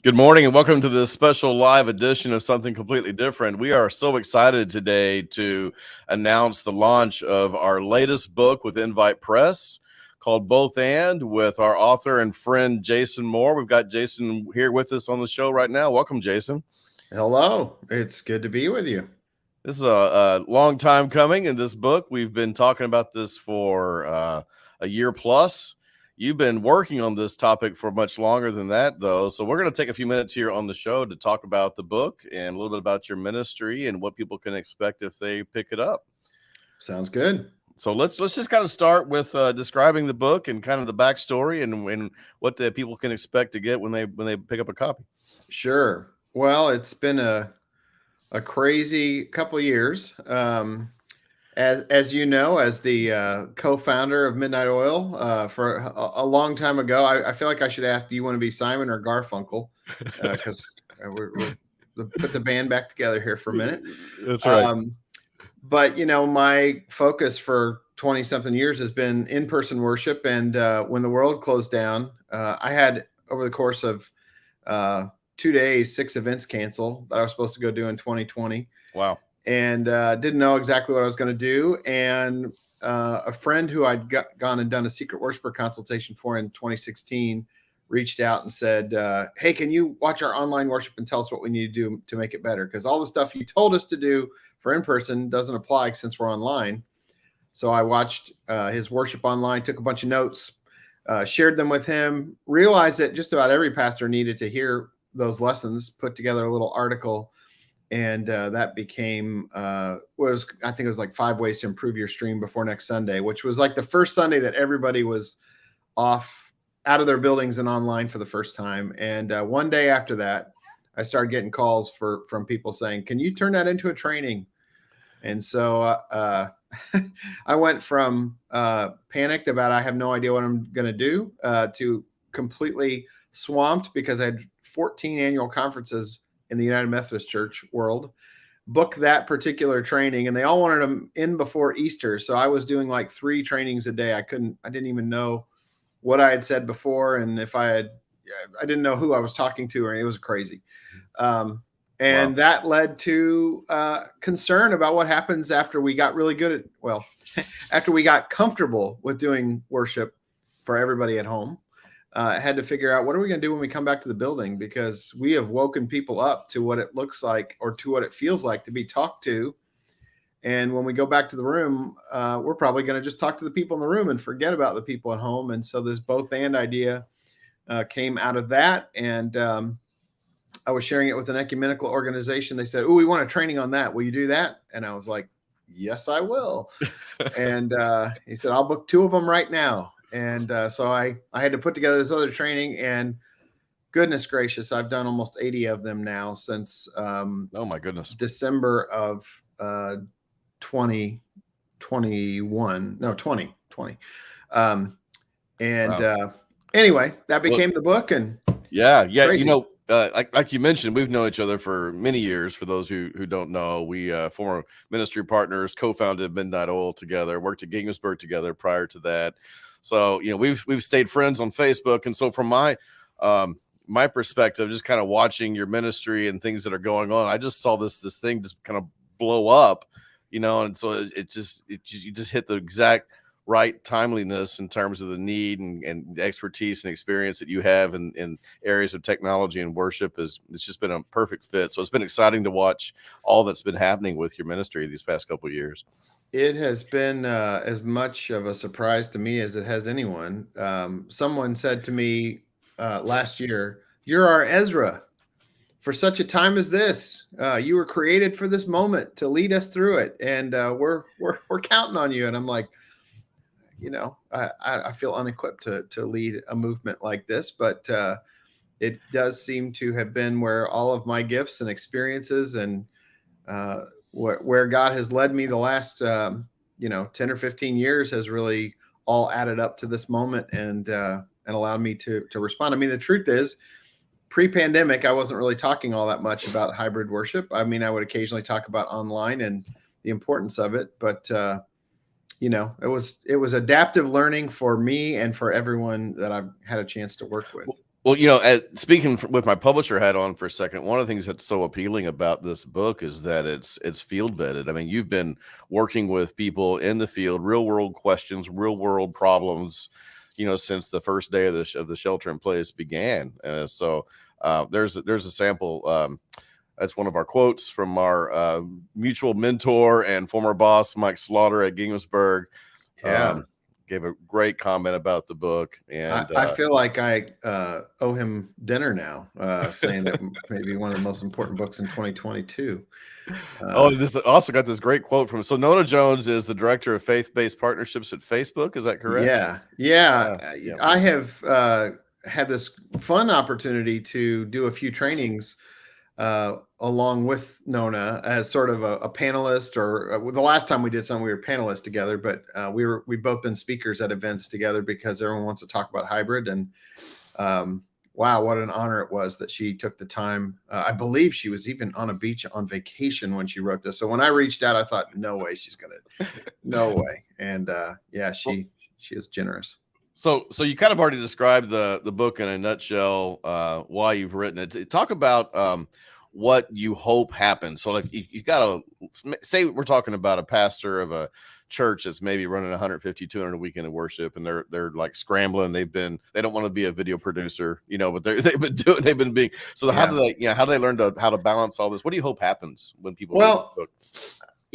Good morning and welcome to this special live edition of Something Completely Different. We are so excited today to announce the launch of our latest book with Invite Press called Both And with our author and friend Jason Moore. We've got Jason here with us on the show right now. Welcome, Jason. Hello. It's good to be with you. This is a long time coming in this book. We've been talking about this for a year plus. You've been working on this topic for much longer than that, though. So we're going to take a few minutes here on the show to talk about the book and a little bit about your ministry and what people can expect if they pick it up. Sounds good. So let's just kind of start with describing the book and kind of the backstory and what the people can expect to get when they pick up a copy. Sure. Well, it's been a crazy couple of years. As you know, as the co-founder of Midnight Oil for a long time ago, I feel like I should ask, do you want to be Simon or Garfunkel? Because we're put the band back together here for a minute. That's right. But, my focus for 20-something years has been in-person worship. And when the world closed down, I had, over the course of 2 days, 6 events cancel that I was supposed to go do in 2020. Wow. And didn't know exactly what I was going to do. And a friend who I'd gone and done a secret worshiper consultation for in 2016 reached out and said, hey, can you watch our online worship and tell us what we need to do to make it better? Because all the stuff you told us to do for in-person doesn't apply since we're online. So I watched his worship online, took a bunch of notes, shared them with him, realized that just about every pastor needed to hear those lessons, put together a little article. And that became, I think it was like 5 ways to improve your stream before next Sunday, which was like the first Sunday that everybody was out of their buildings and online for the first time. And one day after that, I started getting calls from people saying, can you turn that into a training? And so I went from panicked about I have no idea what I'm going to do to completely swamped because I had 14 annual conferences in the United Methodist Church world, booked that particular training, and they all wanted them in before Easter. So I was doing like 3 trainings a day. I didn't even know what I had said before. And I didn't know who I was talking to, or it was crazy. And wow. That led to concern about what happens after we got really good after we got comfortable with doing worship for everybody at home. I had to figure out what are we going to do when we come back to the building, because we have woken people up to what it looks like or to what it feels like to be talked to. And when we go back to the room, we're probably going to just talk to the people in the room and forget about the people at home. And so this both and idea came out of that. And I was sharing it with an ecumenical organization. They said, oh, we want a training on that. Will you do that? And I was like, yes, I will. And he said, I'll book 2 of them right now. And so I had to put together this other training, and goodness gracious, I've done almost 80 of them now since oh my goodness, December of 2020. Anyway, that became the book. And yeah. Crazy. Like you mentioned, we've known each other for many years. For those who don't know, we former ministry partners, co-founded Midnight Oil together, worked at Ginghamsburg together prior to that. So, we've stayed friends on Facebook. And so from my perspective, just kind of watching your ministry and things that are going on, I just saw this thing just kind of blow up, and so you just hit the exact right timeliness in terms of the need and expertise and experience that you have in areas of technology and worship. It's just been a perfect fit. So it's been exciting to watch all that's been happening with your ministry these past couple of years. It has been as much of a surprise to me as it has anyone. Someone said to me last year, you're our Ezra for such a time as this. You were created for this moment to lead us through it. And we're counting on you. And I'm like, I feel unequipped to lead a movement like this, but it does seem to have been where all of my gifts and experiences and where God has led me the last, 10 or 15 years has really all added up to this moment and allowed me to respond. I mean, the truth is, pre-pandemic, I wasn't really talking all that much about hybrid worship. I mean, I would occasionally talk about online and the importance of it, but it was adaptive learning for me and for everyone that I've had a chance to work with. Well, speaking with my publisher hat on for a second, one of the things that's so appealing about this book is that it's field vetted. I mean, you've been working with people in the field, real world questions, real world problems, since the first day of the shelter in place began. There's a sample. That's one of our quotes from our mutual mentor and former boss, Mike Slaughter at Ginsburg. Yeah. Gave a great comment about the book, and I feel like I owe him dinner now, saying that maybe one of the most important books in 2022. This also got this great quote from. So Nona Jones is the director of faith-based partnerships at Facebook. Is that correct? Yeah. Yeah. I have had this fun opportunity to do a few trainings along with Nona as sort of a panelist, or the last time we did something, we were panelists together, but we've both been speakers at events together because everyone wants to talk about hybrid. And wow, what an honor it was that she took the time. I believe she was even on a beach on vacation when she wrote this. So when I reached out, I thought, no way she's gonna, no way. And yeah, she is generous. So you kind of already described the book in a nutshell, why you've written it. Talk about what you hope happens. So like you got to say, we're talking about a pastor of a church that's maybe running 150, 200 a weekend of worship, and they're like scrambling. They don't want to be a video producer, but they've been being. So how do they learn how to balance all this? What do you hope happens when people read the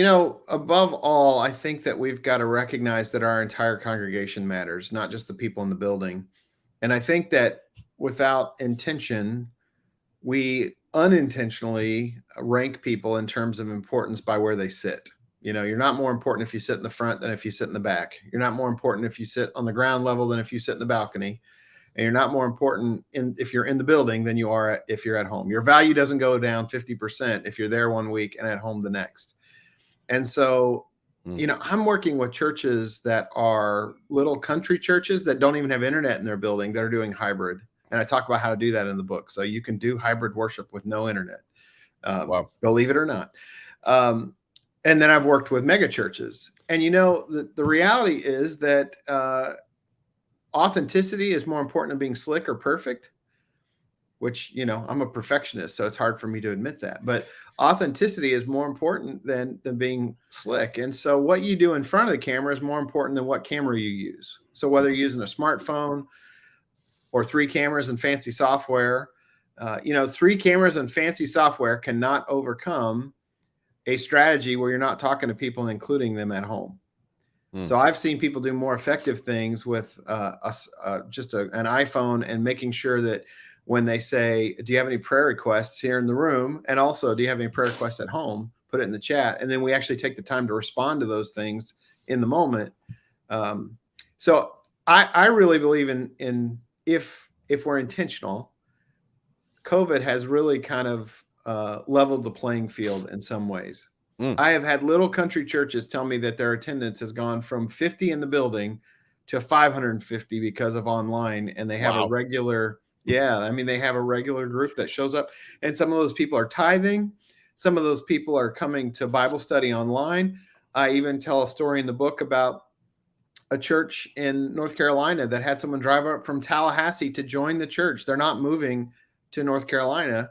book? Above all, I think that we've got to recognize that our entire congregation matters, not just the people in the building. And I think that without intention, we unintentionally rank people in terms of importance by where they sit. You're not more important if you sit in the front than if you sit in the back. You're not more important if you sit on the ground level than if you sit in the balcony. And you're not more important if you're in the building than you are if you're at home. Your value doesn't go down 50% if you're there one week and at home the next. And so, I'm working with churches that are little country churches that don't even have internet in their building that are doing hybrid. And I talk about how to do that in the book. So you can do hybrid worship with no internet, believe it or not. And then I've worked with mega churches. And, the reality is that authenticity is more important than being slick or perfect, which, I'm a perfectionist, so it's hard for me to admit that. But authenticity is more important than being slick. And so what you do in front of the camera is more important than what camera you use. So whether you're using a smartphone or 3 cameras and fancy software, 3 cameras and fancy software cannot overcome a strategy where you're not talking to people and including them at home. So I've seen people do more effective things with just an iPhone, and making sure that when they say, do you have any prayer requests here in the room? And also, do you have any prayer requests at home? Put it in the chat. And then we actually take the time to respond to those things in the moment. So I really believe in if we're intentional, COVID has really kind of leveled the playing field in some ways. I have had little country churches tell me that their attendance has gone from 50 in the building to 550 because of online, and they have a regular, they have a regular group that shows up, and some of those people are tithing. Some of those people are coming to Bible study online. I even tell a story in the book about a church in North Carolina that had someone drive up from Tallahassee to join the church. They're not moving to North Carolina.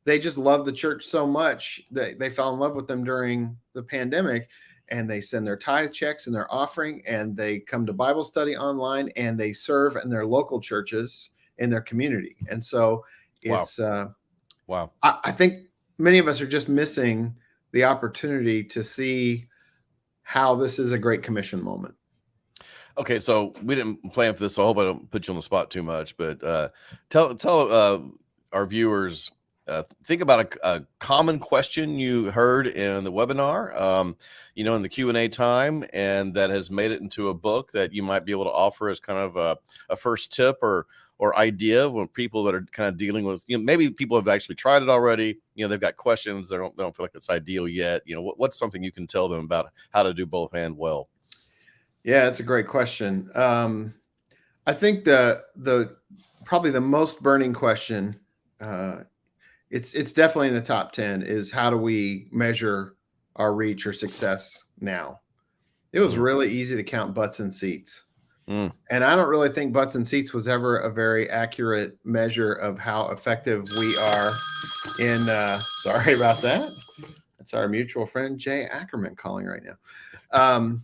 They just love the church so much that they fell in love with them during the pandemic, and they send their tithe checks and their offering, and they come to Bible study online, and they serve in their local churches in their community. And so it's, wow. I think many of us are just missing the opportunity to see how this is a Great Commission moment. Okay, so we didn't plan for this, so I hope I don't put you on the spot too much, but tell our viewers, think about a common question you heard in the webinar, in the Q&A time, and that has made it into a book that you might be able to offer as kind of a first tip or idea when people that are kind of dealing with, maybe people have actually tried it already, they've got questions, they don't feel like it's ideal yet. What's something you can tell them about how to do both and well? Yeah, it's a great question. I think the probably the most burning question, it's definitely in the top 10, is how do we measure our reach or success now? It was really easy to count butts and seats. Mm. And I don't really think butts and seats was ever a very accurate measure of how effective we are in, sorry about that. That's our mutual friend, Jay Ackerman, calling right now.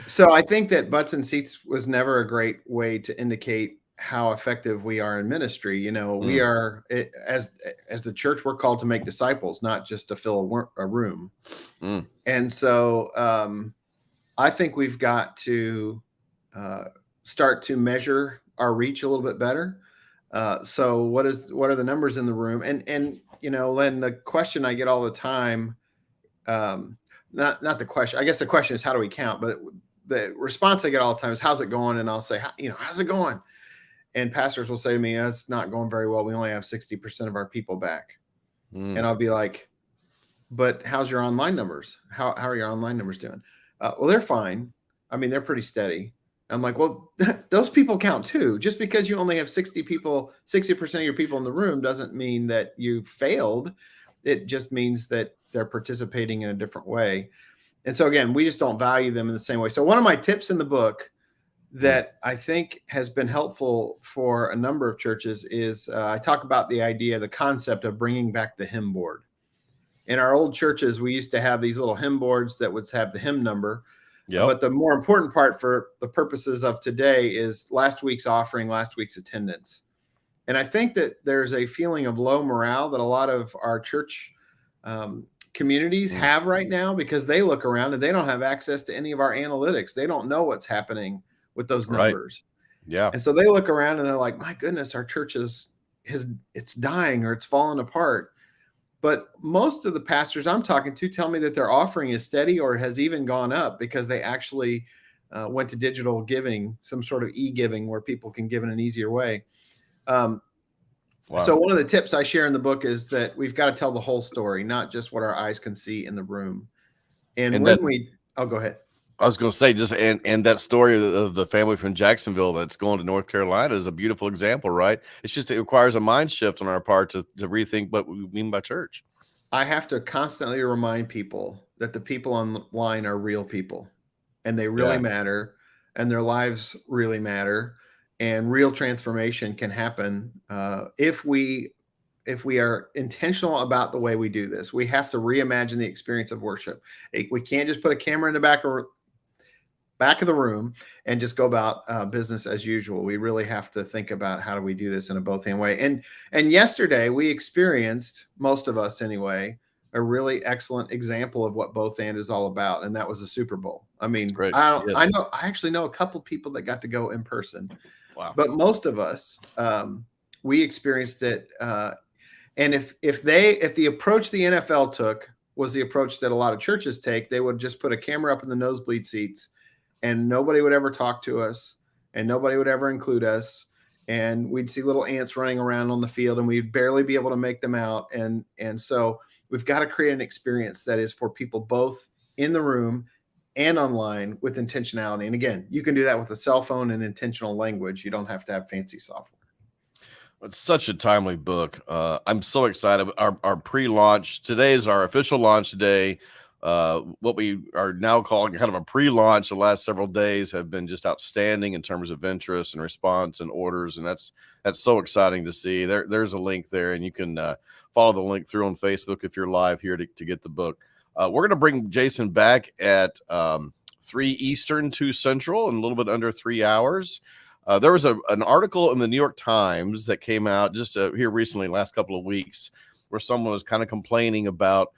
So I think that butts and seats was never a great way to indicate how effective we are in ministry. You know, we Mm. are, as the church, we're called to make disciples, not just to fill a room. Mm. And so I think we've got to start to measure our reach a little bit better. So what are the numbers in the room? And you know, Len, the question I get all the time, not the question. I guess the question is how do we count? But the response I get all the time is how's it going? And I'll say, you know, how's it going? And pastors will say to me, it's not going very well. We only have 60% of our people back. Mm. And I'll be like, but how's your online numbers? How are your online numbers doing? Well, they're fine. I mean, they're pretty steady. I'm like, well, those people count too. Just because you only have 60 people, 60% of your people in the room doesn't mean that you failed. It just means that they're participating in a different way. And so again, we just don't value them in the same way. So one of my tips in the book that I think has been helpful for a number of churches is I talk about the concept of bringing back the hymn board. In our old churches, we used to have these little hymn boards that would have the hymn number. Yep. But the more important part for the purposes of today is last week's offering, last week's attendance. And I think that there's a feeling of low morale that a lot of our church communities have right now because they look around and they don't have access to any of our analytics. They don't know what's happening with those numbers. Right. Yeah. And so they look around and they're like, my goodness, our church it's dying or it's falling apart. But most of the pastors I'm talking to tell me that their offering is steady or has even gone up because they actually went to digital giving, some sort of e-giving where people can give in an easier way. Wow. So one of the tips I share in the book is that we've got to tell the whole story, not just what our eyes can see in the room. And when go ahead. I was going to say and that story of the family from Jacksonville that's going to North Carolina is a beautiful example, right? It's just, it requires a mind shift on our part to rethink what we mean by church. I have to constantly remind people that the people online are real people and they really matter and their lives really matter and real transformation can happen if we are intentional about the way we do this. We have to reimagine the experience of worship. We can't just put a camera in the back of the room and just go about business as usual. We really have to think about how do we do this in a both-hand way. And yesterday we experienced, most of us anyway, a really excellent example of what both and is all about. And that was the Super Bowl. I mean, I actually know a couple people that got to go in person. Wow. But most of us, we experienced it. And if the approach the NFL took was the approach that a lot of churches take, they would just put a camera up in the nosebleed seats and nobody would ever talk to us and nobody would ever include us. And we'd see little ants running around on the field and we'd barely be able to make them out. And so we've got to create an experience that is for people both in the room and online with intentionality. And again, you can do that with a cell phone and intentional language. You don't have to have fancy software. It's such a timely book. I'm so excited. Our pre-launch, today is our official launch day. What we are now calling kind of a pre-launch, the last several days have been just outstanding in terms of interest and response and orders. And that's so exciting to see. There's a link there and you can follow the link through on Facebook if you're live here to get the book. We're going to bring Jason back at 3 Eastern, 2 Central in a little bit under 3 hours. There was an article in the New York Times that came out just here recently, last couple of weeks, where someone was kind of complaining about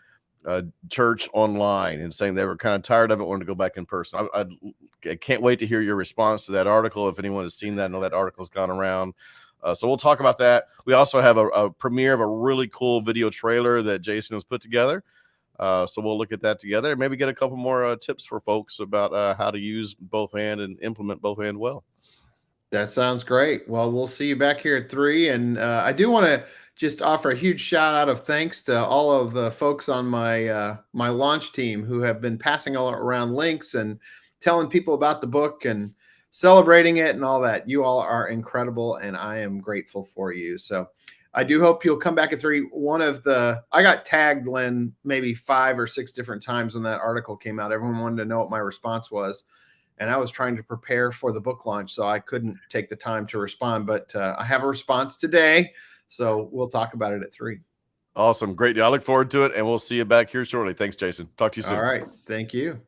church online and saying they were kind of tired of it, wanted to go back in person. I can't wait to hear your response to that article. If anyone has seen that, I know that article's gone around. So we'll talk about that. We also have a premiere of a really cool video trailer that Jason has put together. So we'll look at that together and maybe get a couple more tips for folks about how to use both hand and implement both hand well. That sounds great. Well, we'll see you back here at 3. And I do want to just offer a huge shout out of thanks to all of the folks on my my launch team who have been passing all around links and telling people about the book and celebrating it and all that. You all are incredible, and I am grateful for you. So I do hope you'll come back at 3. I got tagged, Len, maybe 5 or 6 different times when that article came out. Everyone wanted to know what my response was. and I was trying to prepare for the book launch, so I couldn't take the time to respond. But I have a response today, so we'll talk about it at 3. Awesome. Great deal. I look forward to it, and we'll see you back here shortly. Thanks, Jason. Talk to you soon. All right. Thank you.